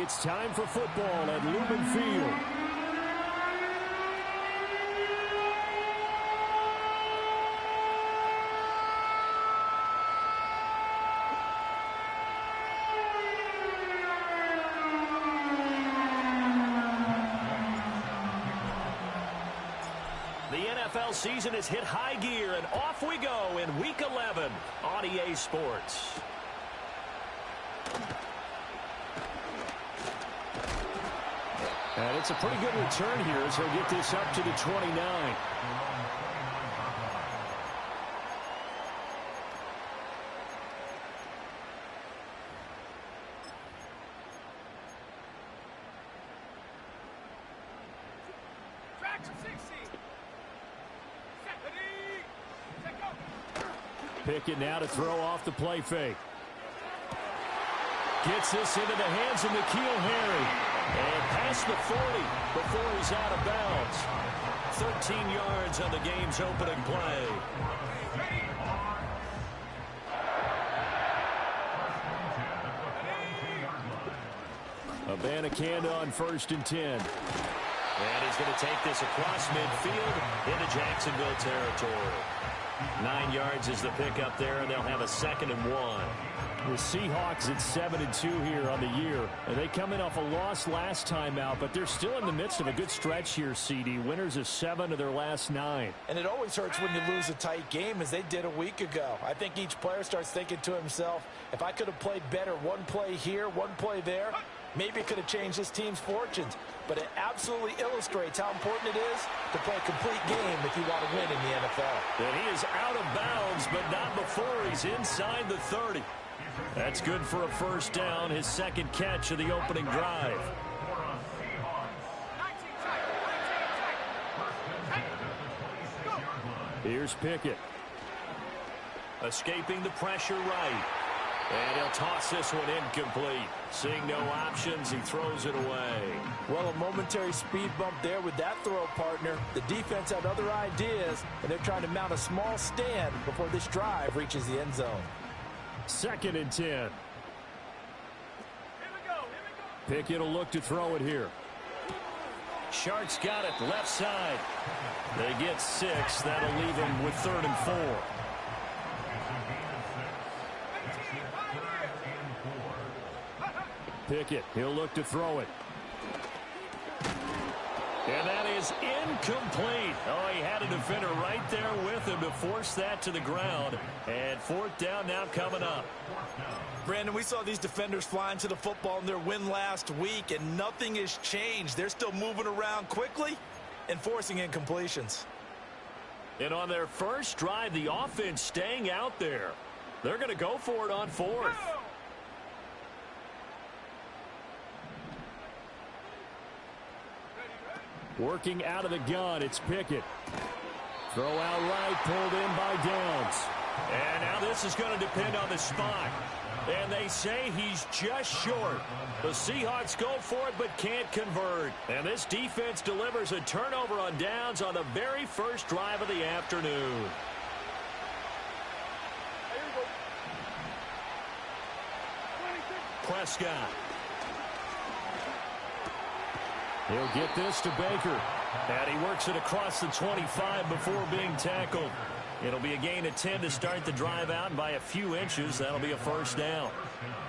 It's time for football at Lumen Field. The NFL season has hit high gear, and off we go in Week 11 on EA Sports. And it's a pretty good return here as he'll get this up to the 29. Pickett now to throw off the play fake. Gets this into the hands of N'Keal Harry. And past the 40 before he's out of bounds. 13 yards on the game's opening play. Abanikanda on 1st and 10. And he's going to take this across midfield into Jacksonville territory. 9 yards is the pickup there, and they'll have a 2nd and 1. The Seahawks at 7-2 here on the year. And they come in off a loss last time out, but they're still in the midst of a good stretch here, CD. Winners of 7 of their last 9. And it always hurts when you lose a tight game, as they did a week ago. I think each player starts thinking to himself, if I could have played better one play here, one play there, maybe it could have changed this team's fortunes. But it absolutely illustrates how important it is to play a complete game if you want to win in the NFL. And he is out of bounds, but not before he's inside the 30. That's good for a 1st down, his 2nd catch of the opening drive. Here's Pickett. Escaping the pressure right. And he'll toss this one incomplete. Seeing no options, he throws it away. Well, a momentary speed bump there with that throw, partner. The defense had other ideas, and they're trying to mount a small stand before this drive reaches the end zone. 2nd and 10. Pickett will look to throw it here. Sharks got it left side. They get 6. That'll leave him with 3rd and 4. Pickett, he'll look to throw it. And that is incomplete. Oh, he had a defender right there with him to force that to the ground. And 4th down now coming up. Brandon, we saw these defenders flying to the football in their win last week, and nothing has changed. They're still moving around quickly and forcing incompletions. And on their first drive, the offense staying out there. They're going to go for it on 4th. Working out of the gun, it's Pickett. Throw out right, pulled in by Downs. And now this is going to depend on the spot. And they say he's just short. The Seahawks go for it but can't convert. And this defense delivers a turnover on downs on the very first drive of the afternoon. Prescott. He'll get this to Baker. And he works it across the 25 before being tackled. It'll be a gain of 10 to start the drive out, and by a few inches, that'll be a 1st down.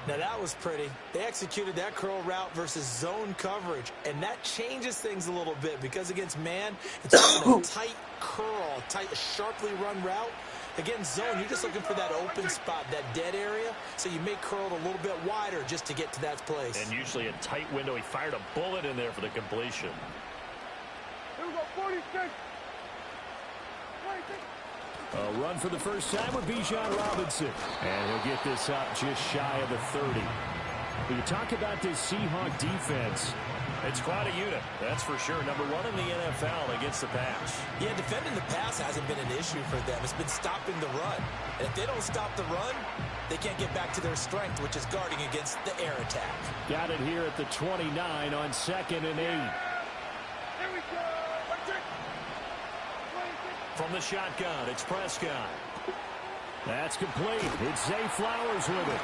Now that was pretty. They executed that curl route versus zone coverage, and that changes things a little bit because against man, it's a tight curl, tight, sharply run route. Against zone, you're just looking for that open spot, that dead area, so you may curl it a little bit wider just to get to that place. And usually a tight window. He fired a bullet in there for the completion. Here we go, 46. A run for the first time with Bijan Robinson. And he'll get this up just shy of the 30. When you talk about this Seahawk defense, it's quite a unit, that's for sure. Number 1 in the NFL against the pass. Yeah, defending the pass hasn't been an issue for them. It's been stopping the run. And if they don't stop the run, they can't get back to their strength, which is guarding against the air attack. Got it here at the 29 on 2nd and 8. Here we go. From the shotgun, it's Prescott. That's complete. It's Zay Flowers with it.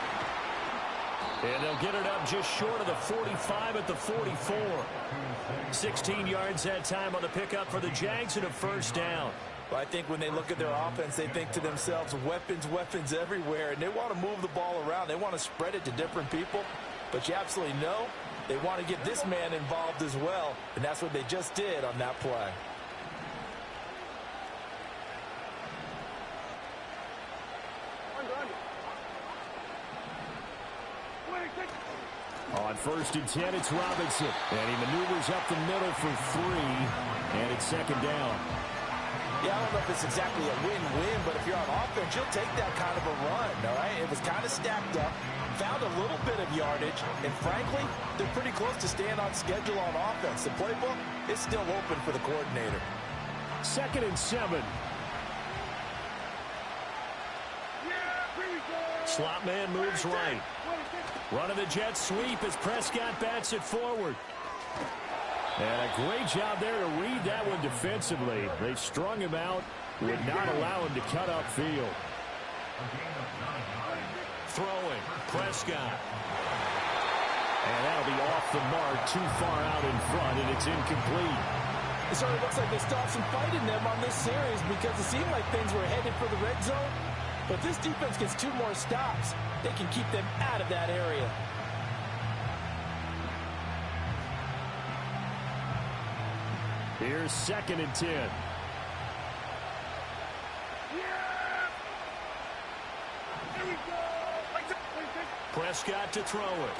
And they'll get it up just short of the 45 at the 44. 16 yards that time on the pickup for the Jags and a first down. Well, I think when they look at their offense, they think to themselves, weapons, weapons everywhere, and they want to move the ball around. They want to spread it to different people, but you absolutely know they want to get this man involved as well, and that's what they just did on that play. On 1st and 10, it's Robinson. And he maneuvers up the middle for 3. And it's second down. Yeah, I don't know if it's exactly a win-win, but if you're on offense, you'll take that kind of a run, all right? It was kind of stacked up, found a little bit of yardage, and frankly, they're pretty close to staying on schedule on offense. The playbook is still open for the coordinator. 2nd and 7. Slot man moves right. Running the jet sweep as Prescott bats it forward. And a great job there to read that one defensively. They strung him out, would not allow him to cut upfield. Throwing, Prescott. And that'll be off the mark, too far out in front, and it's incomplete. It certainly looks like they still have some fight in them on this series because it seemed like things were headed for the red zone. But this defense gets 2 more stops. They can keep them out of that area. Here's 2nd and 10. Prescott to throw it.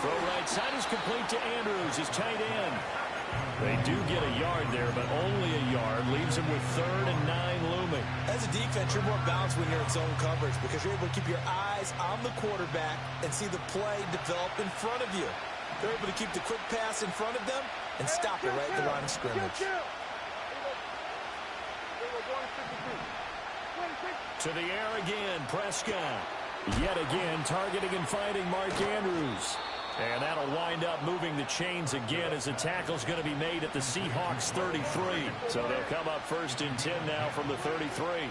Throw right side is complete to Andrews, his tight end. They do get a yard there, but only a yard. Leaves them with 3rd and 9 looming. As a defense, you're more balanced when you're in zone coverage because you're able to keep your eyes on the quarterback and see the play develop in front of you. They're able to keep the quick pass in front of them and stop it right at the line of scrimmage. To the air again, Prescott. Yet again, targeting and finding Mark Andrews. And that'll wind up moving the chains again as the tackle's going to be made at the Seahawks 33. So they'll come up 1st and 10 now from the 33.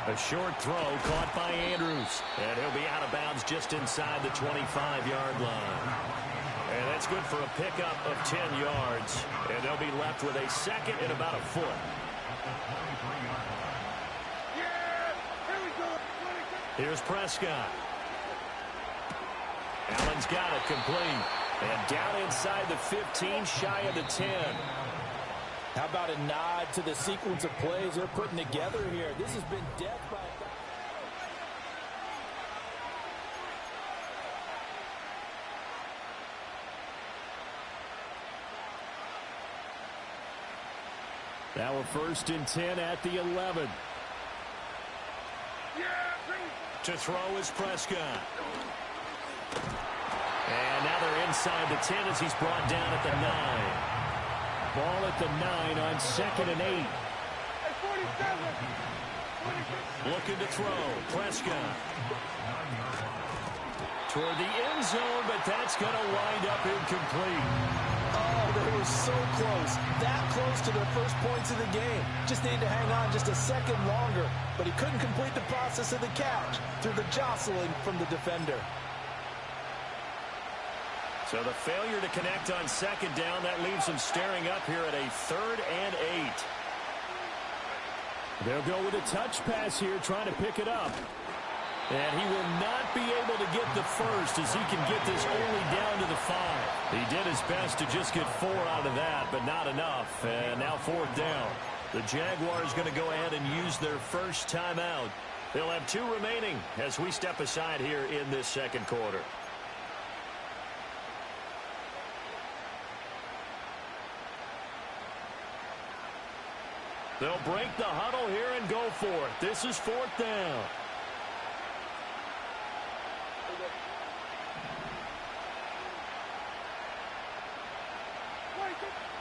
A short throw caught by Andrews. And he'll be out of bounds just inside the 25-yard line. And that's good for a pickup of 10 yards. And they'll be left with a 2nd and about a foot. Here's Prescott. Allen's got it complete. And down inside the 15, shy of the 10. How about a nod to the sequence of plays they're putting together here? This has been death by Now a 1st and 10 at the 11. To throw is Prescott. And now they're inside the 10 as he's brought down at the 9. Ball at the 9 on 2nd and 8. Looking to throw. Prescott. Toward the end zone, but that's going to wind up incomplete. Oh, they were so close. That close to their first points of the game. Just needed to hang on just a second longer. But he couldn't complete the process of the catch through the jostling from the defender. So the failure to connect on 2nd down, that leaves them staring up here at a 3rd and 8. They'll go with a touch pass here, trying to pick it up. And he will not be able to get the first as he can get this only down to the 5. He did his best to just get 4 out of that, but not enough. And now 4th down. The Jaguars going to go ahead and use their first timeout. They'll have 2 remaining as we step aside here in this 2nd quarter. They'll break the huddle here and go for it. This is 4th down.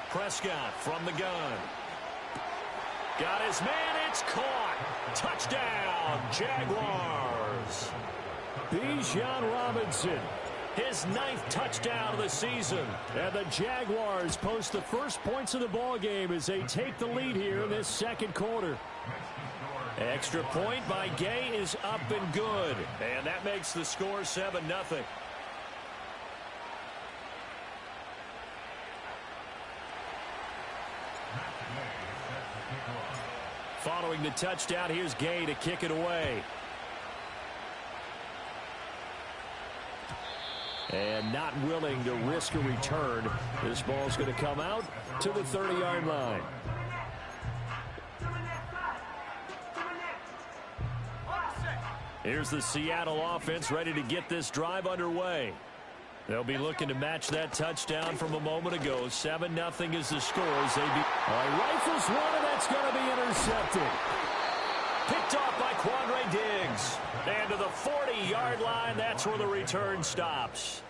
Prescott from the gun. Got his man. It's caught. Touchdown, Jaguars. Bijan Robinson. His 9th touchdown of the season. And the Jaguars post the first points of the ball game as they take the lead here in this 2nd quarter. Extra point by Gay is up and good. And that makes the score 7-0. Following the touchdown, here's Gay to kick it away. And not willing to risk a return. This ball's going to come out to the 30-yard line. Here's the Seattle offense ready to get this drive underway. They'll be looking to match that touchdown from a moment ago. 7-0 is the score as they rifles one, and that's going to be intercepted. Picked off by Quandre Diggs. And to the 40-yard line, that's where the return stops.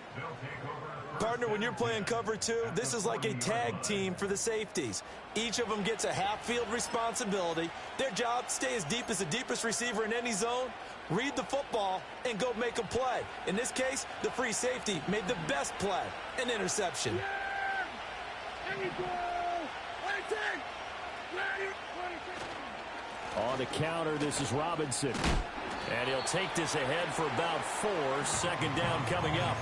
Partner, when you're playing cover two, this is like a tag team for the safeties. Each of them gets a half-field responsibility. Their job, stay as deep as the deepest receiver in any zone, read the football, and go make a play. In this case, the free safety made the best play, an interception. On the counter, this is Robinson. And he'll take this ahead for about 4. Second down coming up.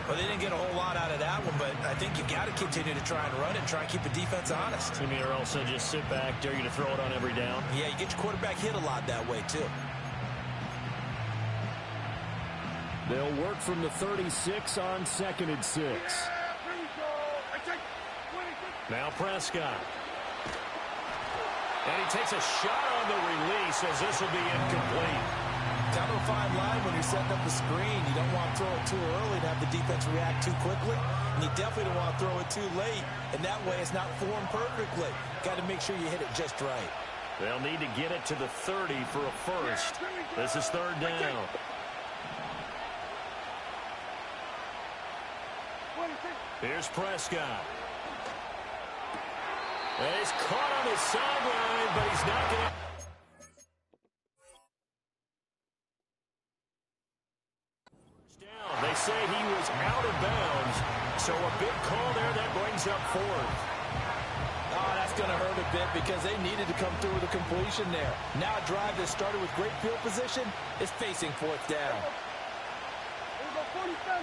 Well, they didn't get a whole lot out of that one, but I think you got to continue to try and run it and try and keep the defense honest. I mean, or else they'll just sit back, dare you to throw it on every down. Yeah, you get your quarterback hit a lot that way, too. They'll work from the 36 on 2nd and 6. Now Prescott. And he takes a shot on the release as this will be incomplete. Kind of a fine line when you're setting up the screen. You don't want to throw it too early to have the defense react too quickly. And you definitely don't want to throw it too late. And that way it's not formed perfectly. Got to make sure you hit it just right. They'll need to get it to the 30 for a first. This is 3rd down. Here's Prescott. And he's caught on the sideline, but he's not going to... They say he was out of bounds, so a big call there that brings up 4th. Oh, that's going to hurt a bit because they needed to come through with a completion there. Now a drive that started with great field position is facing 4th down. Here we go, 47.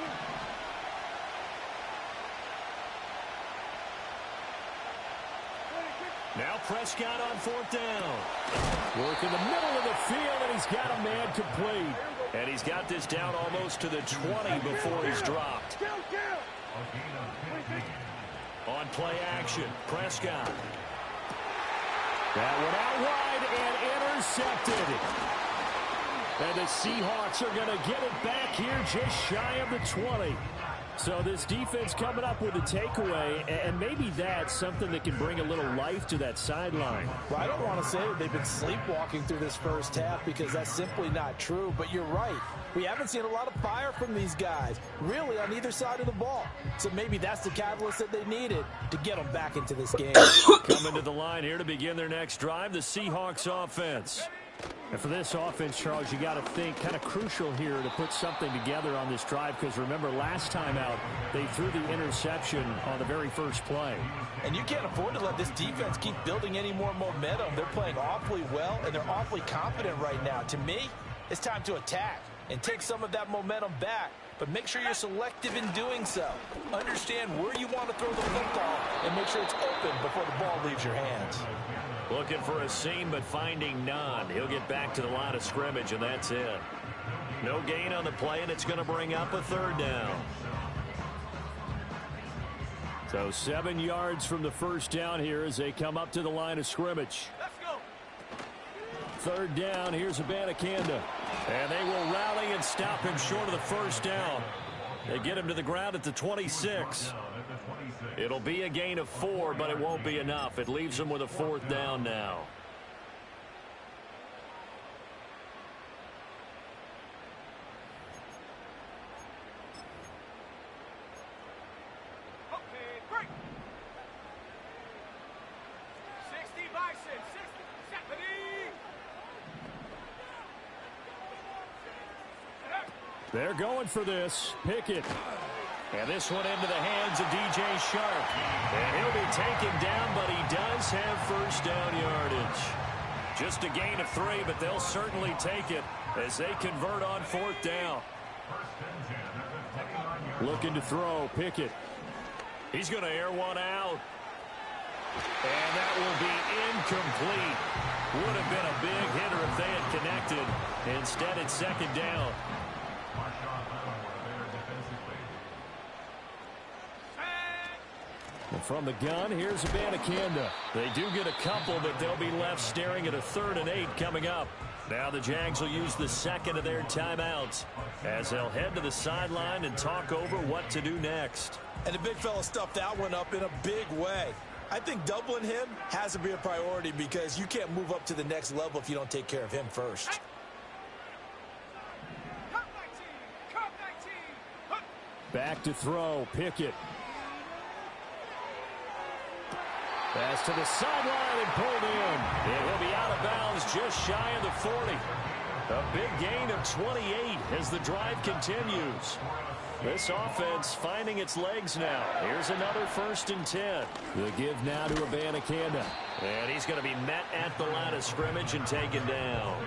Now Prescott on 4th down. Work in the middle of the field, and he's got a man complete. And he's got this down almost to the 20 before he's dropped. On play action, Prescott. That one out wide and intercepted. And the Seahawks are going to get it back here just shy of the 20. So this defense coming up with a takeaway, and maybe that's something that can bring a little life to that sideline. Well, I don't want to say that they've been sleepwalking through this first half because that's simply not true, but you're right. We haven't seen a lot of fire from these guys, really, on either side of the ball. So maybe that's the catalyst that they needed to get them back into this game. Coming to the line here to begin their next drive, the Seahawks offense. And for this offense, Charles, you got to think kind of crucial here to put something together on this drive because remember last time out they threw the interception on the very first play. And you can't afford to let this defense keep building any more momentum. They're playing awfully well and they're awfully confident right now. To me, it's time to attack and take some of that momentum back, but make sure you're selective in doing so. Understand where you want to throw the football and make sure it's open before the ball leaves your hands. Looking for a seam, but finding none. He'll get back to the line of scrimmage, and that's it. No gain on the play, and it's going to bring up a 3rd down. So 7 yards from the first down here as they come up to the line of scrimmage. Let's go. 3rd down, here's Abanikanda. And they will rally and stop him short of the first down. They get him to the ground at the 26. It'll be a gain of 4, but it won't be enough. It leaves them with a 4th down now. Okay, break. 60 Bison, 60, 70. They're going for this. Pickett. And this one into the hands of DJ Sharp. And he'll be taken down, but he does have first down yardage. Just a gain of 3, but they'll certainly take it as they convert on 4th down. Looking to throw, Pickett. He's going to air one out. And that will be incomplete. Would have been a big hitter if they had connected. Instead, it's 2nd down. And from the gun, here's Abanikanda. They do get a couple, but they'll be left staring at a 3rd and 8 coming up. Now the Jags will use the 2nd of their timeouts as they'll head to the sideline and talk over what to do next. And the big fella stuffed that one up in a big way. I think doubling him has to be a priority because you can't move up to the next level if you don't take care of him first. Back to throw, Pickett. Pass to the sideline and pulled in. And he'll be out of bounds just shy of the 40. A big gain of 28 as the drive continues. This offense finding its legs now. Here's another 1st and 10. The give now to Abanikanda. And he's going to be met at the line of scrimmage and taken down.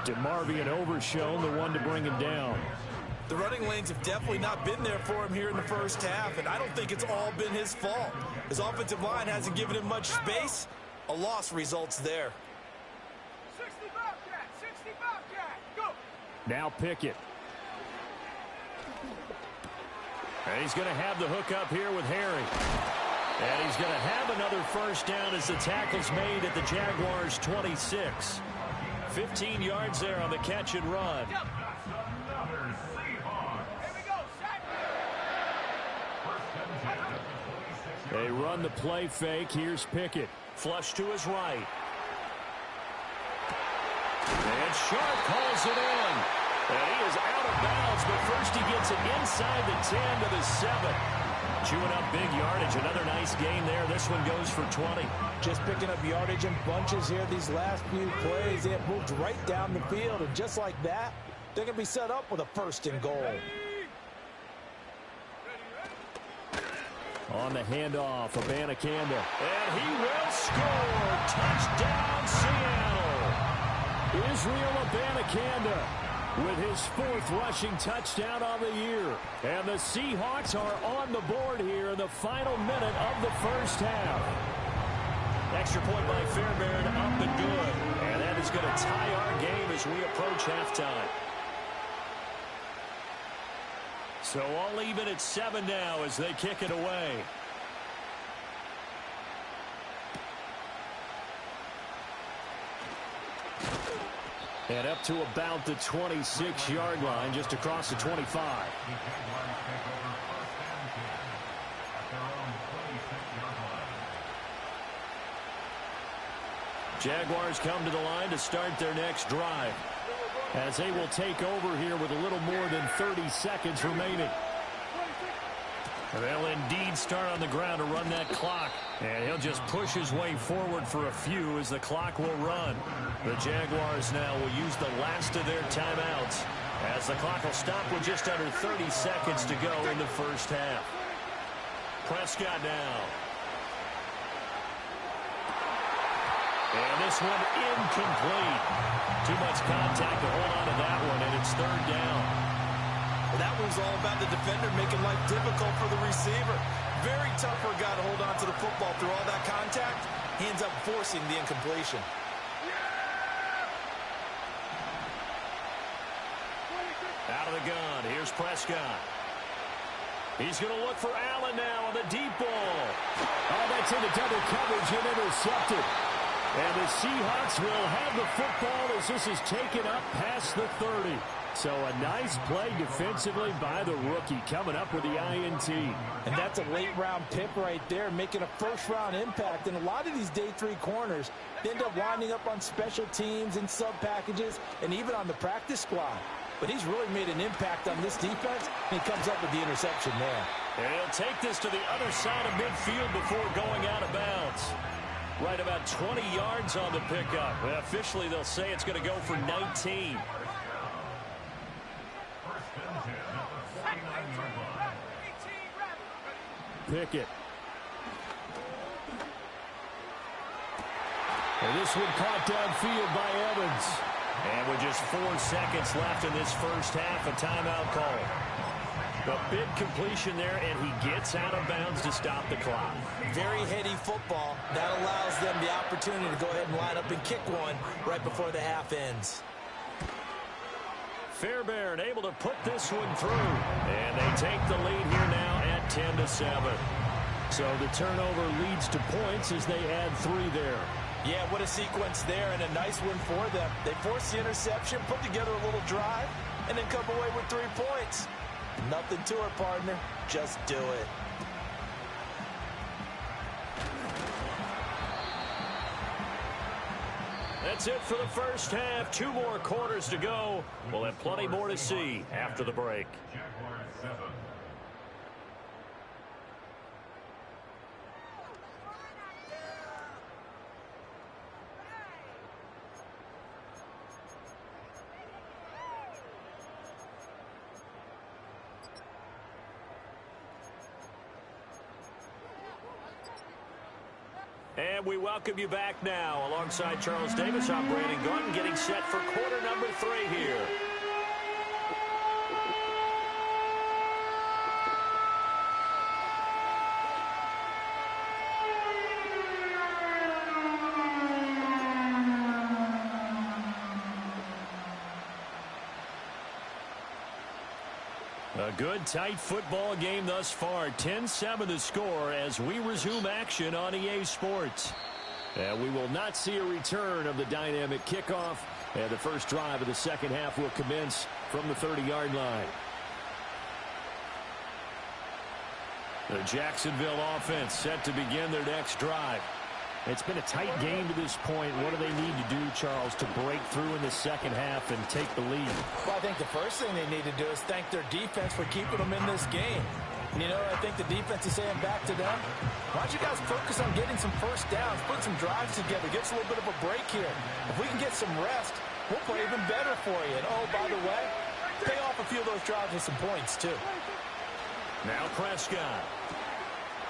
DeMarvion Overshown, the one to bring him down. The running lanes have definitely not been there for him here in the first half, and I don't think it's all been his fault. His offensive line hasn't given him much space. A loss results there. 60 Bobcat, 60 Bobcat, go! Now Pickett. And he's going to have the hook up here with Harry. And he's going to have another 1st down as the tackle's made at the Jaguars' 26. 15 yards there on the catch and run. Here we go, sack. They run the play fake. Here's Pickett. Flush to his right. And Sharp calls it in. And he is out of bounds, but first he gets it inside the 10 to the 7. Chewing up big yardage. Another nice gain there. This one goes for 20. Just picking up yardage in bunches here these last few plays. They have moved right down the field, and just like that, they're going to be set up with a 1st and goal. On the handoff, Abanikanda. And he will score. Touchdown, Seattle. Israel Abanikanda with his 4th rushing touchdown on the year. And the Seahawks are on the board here in the final minute of the first half. Extra point by Fairbairn, up and good. And that is going to tie our game as we approach halftime. So all even at 7 now as they kick it away. And up to about the 26-yard line, just across the 25. Jaguars come to the line to start their next drive, as they will take over here with a little more than 30 seconds remaining. They'll indeed start on the ground to run that clock. And he'll just push his way forward for a few as the clock will run. The Jaguars now will use the last of their timeouts as the clock will stop with just under 30 seconds to go in the first half. Prescott now. And this one incomplete. Too much contact to hold on to that one, and it's 3rd down. Well, that one's all about the defender making life difficult for the receiver. Very tough for a guy to hold on to the football through all that contact. He ends up forcing the incompletion. Out of the gun, here's Prescott. He's going to look for Allen now on the deep ball. Oh, that's into double coverage and intercepted. And the Seahawks will have the football as this is taken up past the 30. So a nice play defensively by the rookie coming up with the INT. And that's a late-round pick right there, making a first-round impact. And a lot of these day 3 corners end up winding up on special teams and sub-packages and even on the practice squad. But he's really made an impact on this defense, and he comes up with the interception there. And he'll take this to the other side of midfield before going out of bounds. Right about 20 yards on the pickup. And officially, they'll say it's going to go for 19. Pickett. And this one caught downfield by Evans. And with just 4 seconds left in this first half, a timeout call. A big completion there, and he gets out of bounds to stop the clock. Very heady football. That allows them the opportunity to go ahead and line up and kick one right before the half ends. Fairbairn able to put this one through. And they take the lead here now at 10-7. So the turnover leads to points as they add 3 there. Yeah, what a sequence there, and a nice win for them. They force the interception, put together a little drive, and then come away with 3 points. Nothing to it, partner. Just do it. That's it for the first half. 2 more quarters to go. We'll have plenty more to see after the break. And we welcome you back now. Alongside Charles Davis, I'm Brandon Gunn, getting set for quarter number 3 here. A good, tight football game thus far. 10-7 the score as we resume action on EA Sports. And we will not see a return of the dynamic kickoff. And the first drive of the second half will commence from the 30-yard line. The Jacksonville offense set to begin their next drive. It's been a tight game to this point. What do they need to do, Charles, to break through in the second half and take the lead? Well, I think the first thing they need to do is thank their defense for keeping them in this game. You know, I think the defense is saying back to them, why don't you guys focus on getting some first downs, put some drives together, get us a little bit of a break here. If we can get some rest, we'll play even better for you. And, oh, by the way, pay off a few of those drives with some points, too. Now Prescott.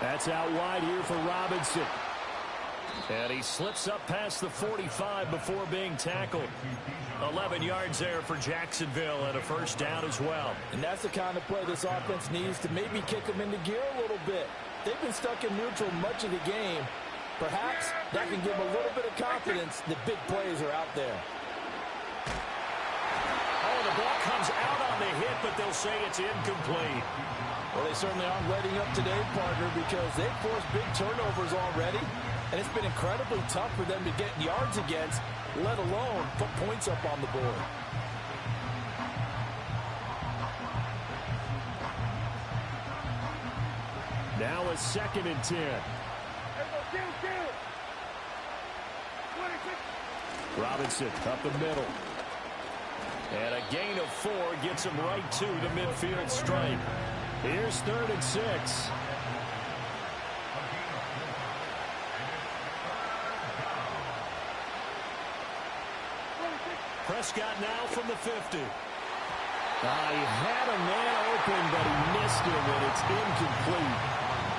That's out wide here for Robinson. And he slips up past the 45 before being tackled. 11 yards there for Jacksonville and a first down as well. And that's the kind of play this offense needs to maybe kick them into gear a little bit. They've been stuck in neutral much of the game. Perhaps that can give them a little bit of confidence that big plays are out there. Oh, the ball comes out on the hit, but they'll say it's incomplete. Well, they certainly aren't letting up today, partner, because they've forced big turnovers already. And it's been incredibly tough for them to get yards against, let alone put points up on the board. Now a 2nd and 10. Robinson up the middle. And a gain of 4 gets him right to the midfield stripe. Here's 3rd and 6. Prescott now from the 50. He had a man open, but he missed him, and it's incomplete.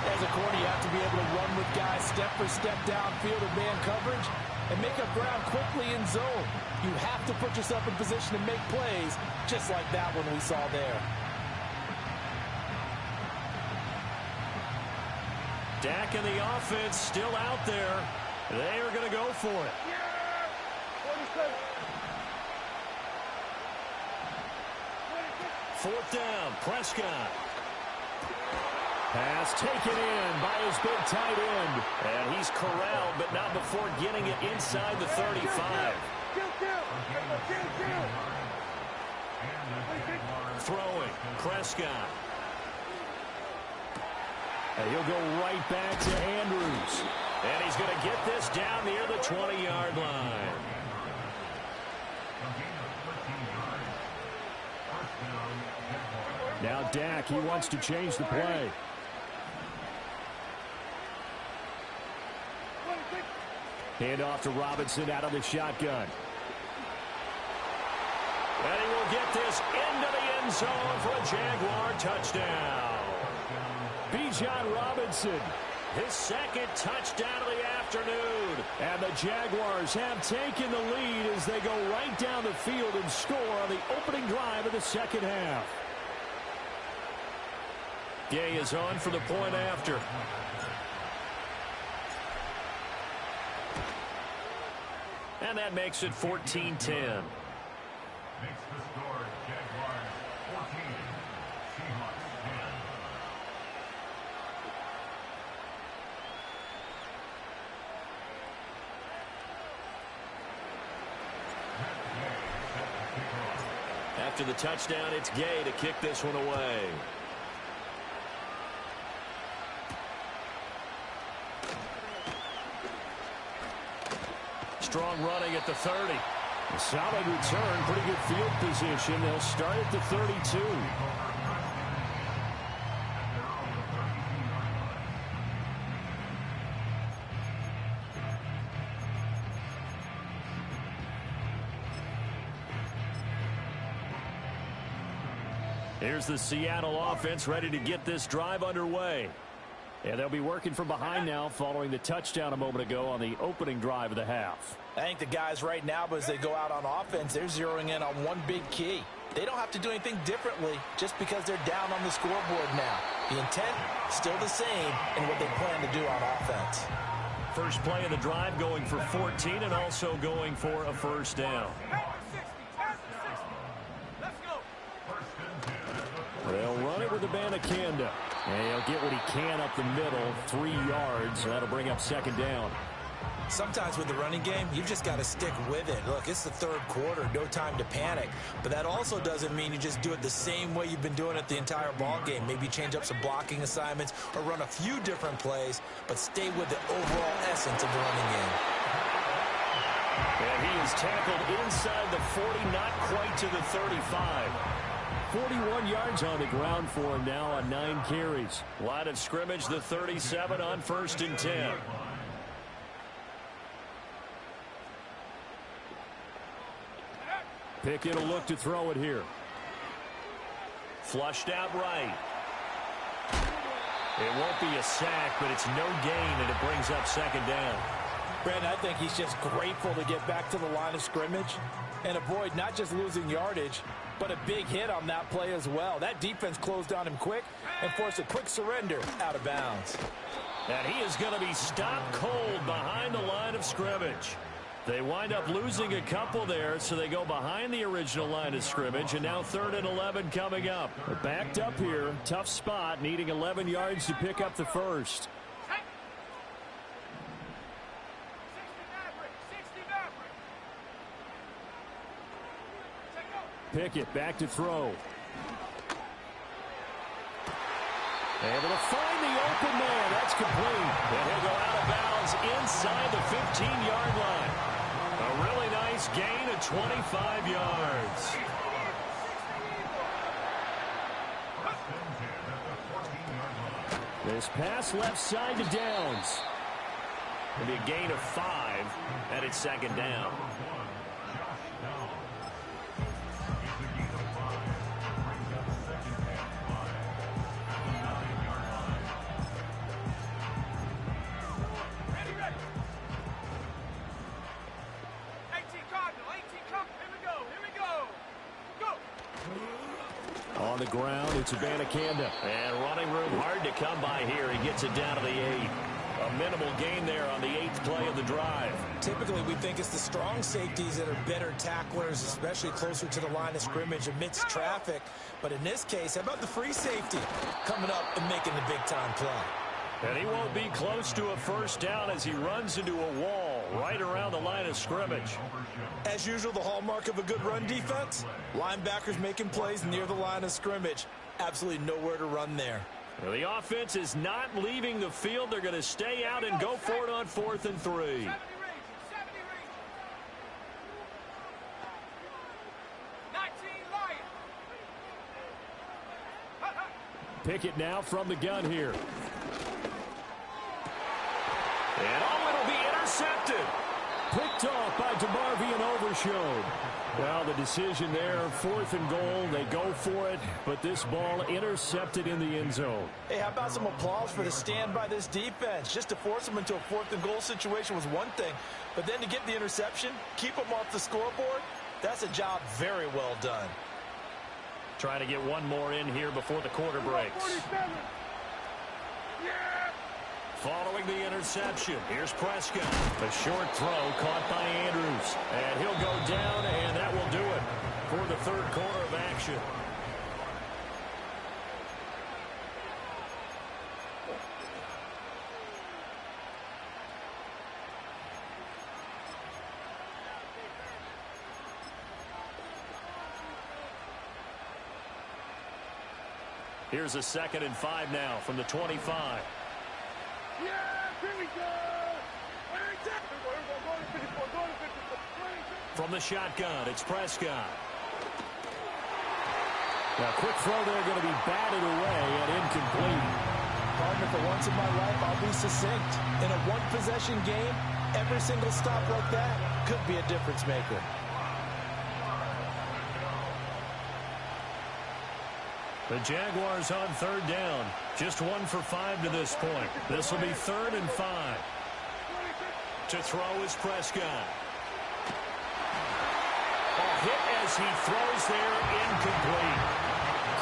As a corner, you have to be able to run with guys step for step downfield of man coverage and make up ground quickly in zone. You have to put yourself in position to make plays, just like that one we saw there. Dak and the offense still out there. They are going to go for it. 4th down, Prescott. Pass taken in by his big tight end. And he's corralled, but not before getting it inside the 35. Throwing, Prescott. And he'll go right back to Andrews. And he's going to get this down near the 20-yard line. Now Dak, he wants to change the play. Hand off to Robinson out of the shotgun. And he will get this into the end zone for a Jaguar touchdown. Bijan Robinson, His second touchdown of the afternoon. And the Jaguars have taken the lead as they go right down the field and score on the opening drive of the second half. Gay is on for the point after. And that makes it 14-10. Makes the score Jaguars 14, Seahawks 10. After the touchdown, it's Gay to kick this one away. Strong running at the 30. A solid return, pretty good field position. They'll start at the 32. Here's the Seattle offense ready to get this drive underway. And they'll be working from behind now following the touchdown a moment ago on the opening drive of the half. I think the guys right now, but as they go out on offense, they're zeroing in on one big key. They don't have to do anything differently just because they're down on the scoreboard now. The intent, still the same in what they plan to do on offense. First play of the drive going for 14 and also going for a first down. They'll run it with the Banacanda. And he'll get what he can up the middle, 3 yards. So that'll bring up second down. Sometimes with the running game, you've just got to stick with it. Look, it's the third quarter, no time to panic. But that also doesn't mean you just do it the same way you've been doing it the entire ball game. Maybe change up some blocking assignments or run a few different plays, but stay with the overall essence of the running game. And he is tackled inside the 40, not quite to the 35. 41 yards on the ground for him now on 9 carries. Line of scrimmage, the 37 on 1st and 10. Pickett will look to throw it here. Flushed out right. It won't be a sack, but it's no gain, and it brings up second down. Brandon, I think he's just grateful to get back to the line of scrimmage and avoid not just losing yardage, but a big hit on that play as well. That defense closed on him quick and forced a quick surrender out of bounds. And he is going to be stopped cold behind the line of scrimmage. They wind up losing a couple there, so they go behind the original line of scrimmage, and now 3rd and 11 coming up. They're backed up here. Tough spot, needing 11 yards to pick up the first. Pickett back to throw. Able to find the open man. That's complete. And he'll go out of bounds inside the 15-yard line. A really nice gain of 25 yards. This pass left side to Downs. It'll be a gain of 5, and it's second down. On the ground, it's Abanikanda. And running room hard to come by here. He gets it down to the 8. A minimal gain there on the 8th play of the drive. Typically, we think it's the strong safeties that are better tacklers, especially closer to the line of scrimmage amidst traffic. But in this case, how about the free safety coming up and making the big-time play? And he won't be close to a first down as he runs into a wall right around the line of scrimmage. As usual, the hallmark of a good run defense, linebackers making plays near the line of scrimmage. Absolutely nowhere to run there. Well, the offense is not leaving the field. They're going to stay out and go for it on 4th and 3. Pickett now from the gun here. And it'll be intercepted. Picked off by DeMarvin and Overshowed. Well, the decision there, 4th and goal. They go for it, but this ball intercepted in the end zone. Hey, how about some applause for the stand by this defense? Just to force them into a 4th and goal situation was one thing, but then to get the interception, keep them off the scoreboard, that's a job very well done. Trying to get one more in here before the quarter breaks. 47. Yeah. Following the interception, here's Prescott. A short throw caught by Andrews. And he'll go down, and that will do it for the third quarter of action. Here's a 2nd and 5 now from the 25. Yeah, here we go. From the shotgun, it's Prescott. Now, quick throw there going to be batted away and incomplete. Partner, for once in my life, I'll be succinct. In a one-possession game, every single stop like that could be a difference maker. The Jaguars on 3rd down. Just 1 for 5 to this point. This will be 3rd and 5. To throw is Prescott. A hit as he throws there, incomplete.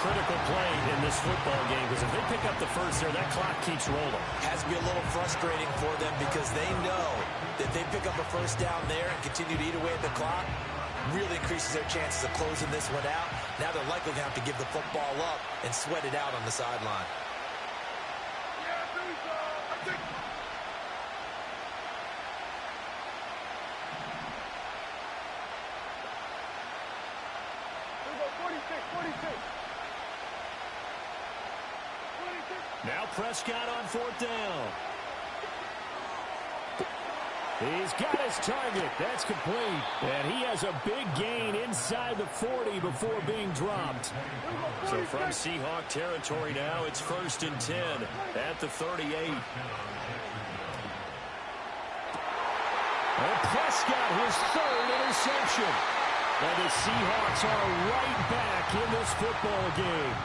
Critical play in this football game, because if they pick up the first there, that clock keeps rolling. Has to be a little frustrating for them because they know that they pick up a first down there and continue to eat away at the clock, really increases their chances of closing this one out. Now they're likely going to have to give the football up and sweat it out on the sideline. Yeah, here we go. I think. Here we go, 46, 46. 46. Now Prescott on 4th down. He's got his target. That's complete. And he has a big gain inside the 40 before being dropped. So from Seahawk territory now, it's 1st and 10 at the 38. And Prescott, his 3rd interception. And the Seahawks are right back in this football game.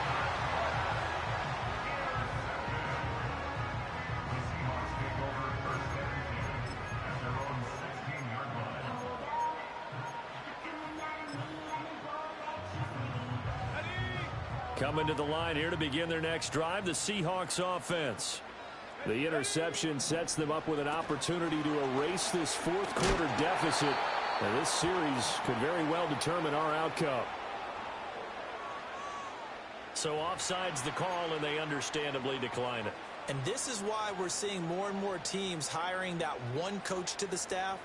Coming to the line here to begin their next drive, the Seahawks offense. The interception sets them up with an opportunity to erase this 4th quarter deficit. And this series could very well determine our outcome. So offsides the call, and they understandably decline it. And this is why we're seeing more and more teams hiring that one coach to the staff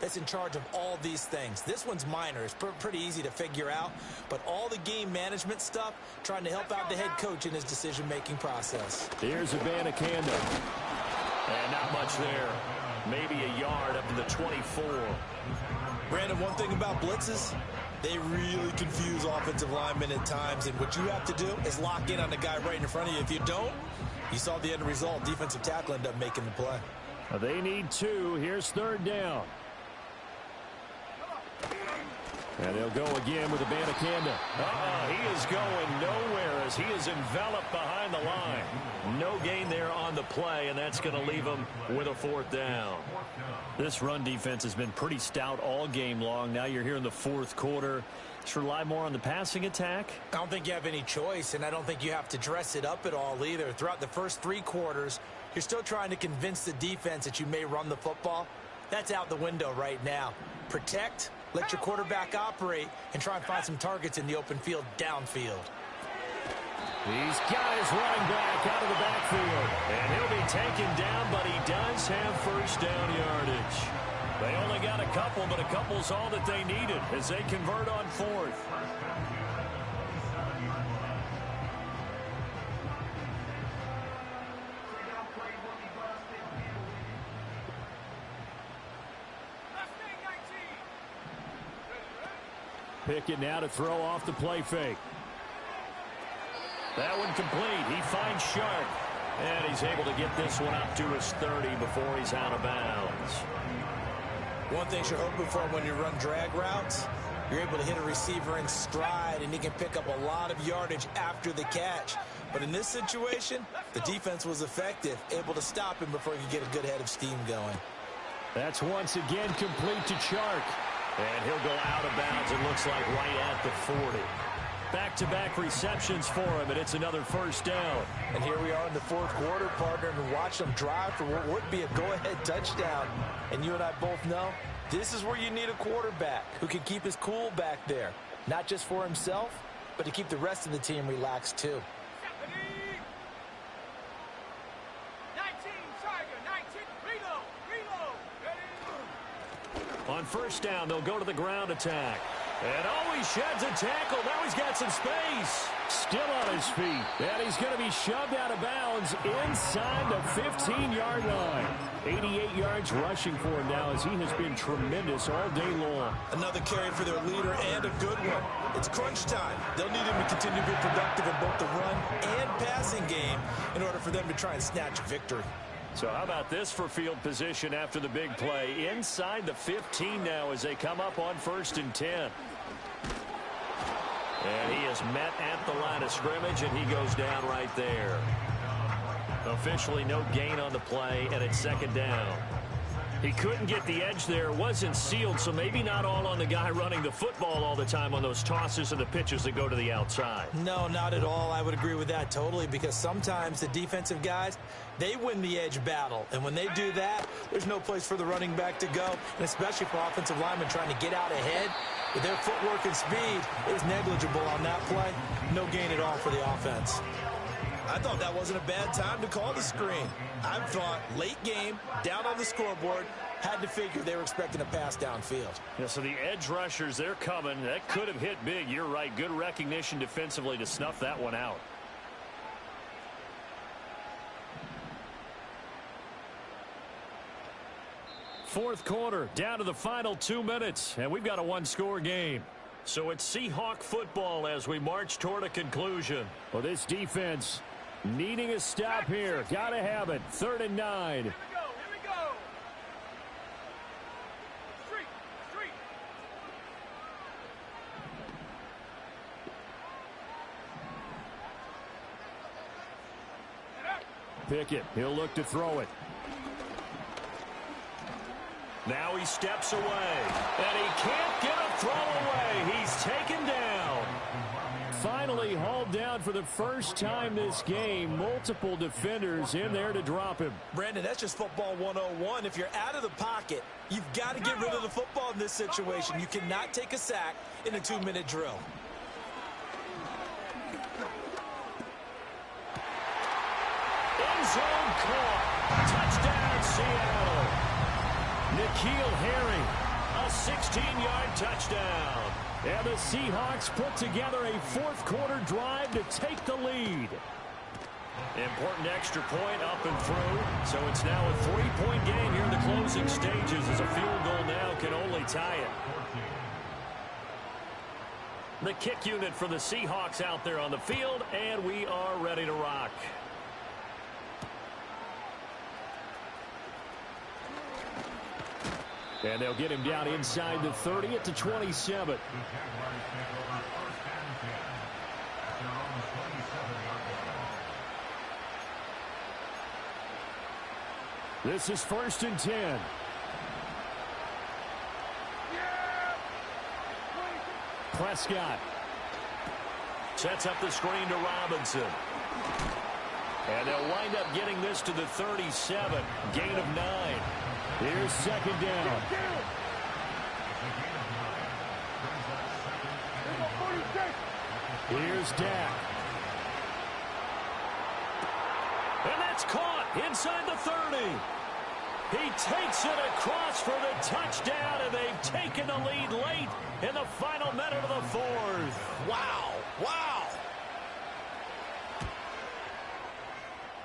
that's in charge of all these things. This one's minor. It's pretty easy to figure out. But all the game management stuff, trying to help out the head coach in his decision-making process. Here's Abanikanda. And not much there. Maybe a yard up to the 24. Brandon, one thing about blitzes, they really confuse offensive linemen at times. And what you have to do is lock in on the guy right in front of you. If you don't, you saw the end result. Defensive tackle ended up making the play. They need 2. Here's 3rd down. And they'll go again with Abanikanda. He is going nowhere as he is enveloped behind the line. No gain there on the play, and that's going to leave him with a 4th down. This run defense has been pretty stout all game long. Now you're here in the 4th quarter. Just rely more on the passing attack. I don't think you have any choice, and I don't think you have to dress it up at all either. Throughout the first 3 quarters, you're still trying to convince the defense that you may run the football. That's out the window right now. Protect, let your quarterback operate, and try and find some targets in the open field downfield. He's got his running back out of the backfield. And he'll be taken down, but he does have first down yardage. They only got a couple, but a couple's all that they needed as they convert on 4th. Pickett now to throw off the play fake. That one complete. He finds Sharp. And he's able to get this one up to his 30 before he's out of bounds. One thing you're hoping for when you run drag routes, you're able to hit a receiver in stride, and he can pick up a lot of yardage after the catch. But in this situation, the defense was effective, able to stop him before he could get a good head of steam going. That's once again complete to Chark. And he'll go out of bounds, it looks like, right at the 40. Back-to-back receptions for him, and it's another first down. And here we are in the fourth quarter, partner, and watch them drive for what would be a go-ahead touchdown. And you and I both know this is where you need a quarterback who can keep his cool back there, not just for himself, but to keep the rest of the team relaxed too. 19, Tiger, 19, reload, reload. On first down, they'll go to the ground attack. And oh, he sheds a tackle. Now he's got some space. Still on his feet. And he's going to be shoved out of bounds inside the 15-yard line. 88 yards rushing for him now as he has been tremendous all day long. Another carry for their leader and a good one. It's crunch time. They'll need him to continue to be productive in both the run and passing game in order for them to try and snatch a victory. So how about this for field position after the big play? Inside the 15 now as they come up on 1st and 10. And he is met at the line of scrimmage, and he goes down right there. Officially no gain on the play, and it's 2nd down. He couldn't get the edge there. It wasn't sealed, so maybe not all on the guy running the football all the time on those tosses and the pitches that go to the outside. No, not at all. I would agree with that totally, because sometimes the defensive guys, they win the edge battle. And when they do that, there's no place for the running back to go, and especially for offensive linemen trying to get out ahead. With their footwork and speed, it was negligible on that play. No gain at all for the offense. I thought that wasn't a bad time to call the screen. I thought late game, down on the scoreboard, had to figure they were expecting a pass downfield. Yeah, so the edge rushers, they're coming. That could have hit big. You're right. Good recognition defensively to snuff that one out. Fourth quarter, down to the final 2 minutes, and we've got a one-score game. So it's Seahawk football as we march toward a conclusion. Well, this defense needing a stop here. Got to have it. 3rd and 9. Here we go. Street. Pickett, he'll look to throw it. Now he steps away, and he can't get a throw away. He's taken down. Finally hauled down for the first time this game. Multiple defenders in there to drop him. Brandon, that's just football 101. If you're out of the pocket, you've got to get rid of the football in this situation. You cannot take a sack in a 2-minute drill. End zone caught. Touchdown, Seattle. N'Keal Harry, a 16-yard touchdown. And the Seahawks put together a fourth-quarter drive to take the lead. Important extra point up and through. So it's now a 3-point game here in the closing stages as a field goal now can only tie it. The kick unit for the Seahawks out there on the field, and we are ready to rock. And they'll get him down inside the 30 at the 27. This is 1st and 10. Prescott Sets up the screen to Robinson. And they'll wind up getting this to the 37. Gain of 9. Here's 2nd down. Here's Dak. And that's caught inside the 30. He takes it across for the touchdown, and they've taken the lead late in the final minute of the fourth. Wow. Wow.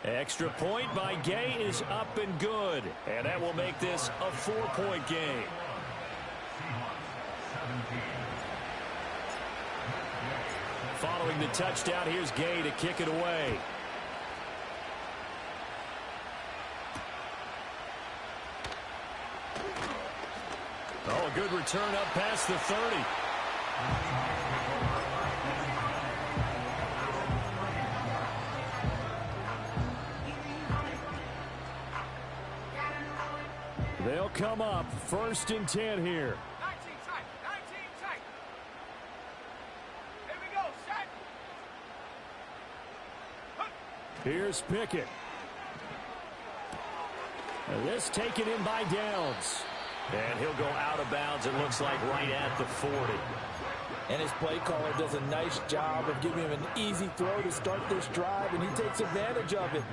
Extra point by Gay is up and good. And that will make this a 4-point game. Following the touchdown, here's Gay to kick it away. good return up past the 30. They'll come up 1st and 10 here. 19 tight. 19 tight. Here we go. Set. Here's Pickett. And this taken in by Downs. And he'll go out of bounds, it looks like, right at the 40. And his play caller does a nice job of giving him an easy throw to start this drive, and he takes advantage of it.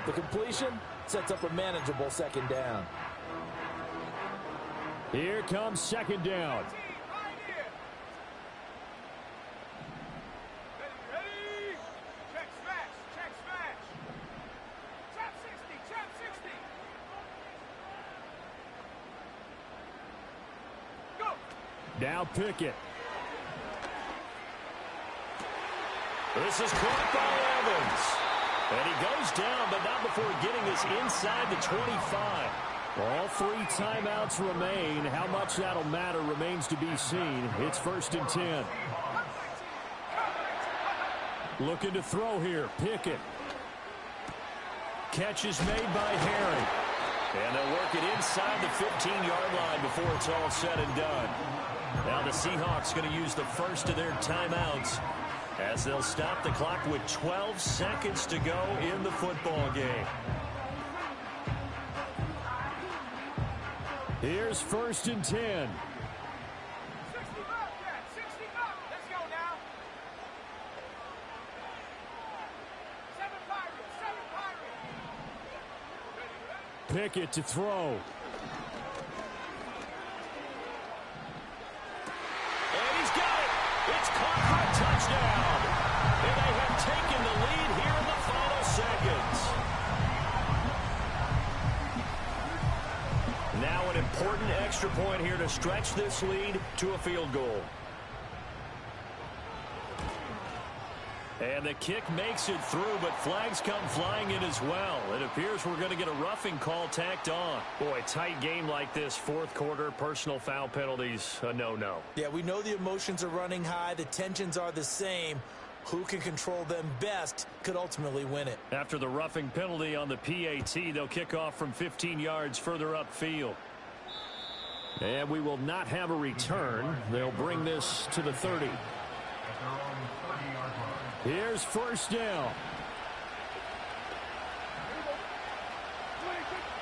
The completion sets up a manageable 2nd down. Here comes 2nd down. Right here. Ready. Check smash. Check smash. Trap 60. Trap 60. Go. Now Pickett. This is caught by Evans. And he goes down, but not before getting this inside the 25. All 3 timeouts remain. How much that'll matter remains to be seen. It's 1st and 10. Looking to throw here. Pickett. Catch is made by Harry. And they'll work it inside the 15-yard line before it's all said and done. Now the Seahawks going to use the first of their timeouts as they'll stop the clock with 12 seconds to go in the football game. Here's 1st and 10. 60 up, yeah. 60 up. Let's go now. 7 Pirates. 7 Pirates. Pickett to throw. And he's got it. It's caught for a touchdown. And they have taken the lead here in the final seconds. Now an important extra point here to stretch this lead to a field goal. And the kick makes it through, but flags come flying in as well. It appears we're going to get a roughing call tacked on. Boy, tight game like this, 4th quarter, personal foul penalties, a no-no. Yeah, we know the emotions are running high. The tensions are the same. Who can control them best could ultimately win it. After the roughing penalty on the PAT, they'll kick off from 15 yards further upfield. And we will not have a return. They'll bring this to the 30. At their own 30-yard line. Here's 1st down.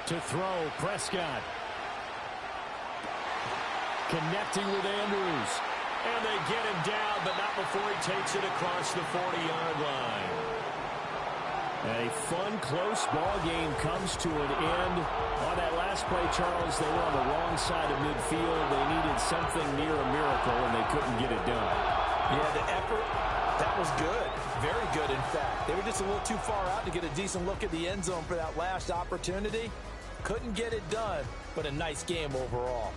To throw, Prescott. Connecting with Andrews. And they get him down, but not before he takes it across the 40-yard line. A fun, close ball game comes to an end. On that last play, Charles, they were on the wrong side of midfield. They needed something near a miracle, and they couldn't get it done. Yeah, the effort, that was good. Very good, in fact. They were just a little too far out to get a decent look at the end zone for that last opportunity. Couldn't get it done, but a nice game overall.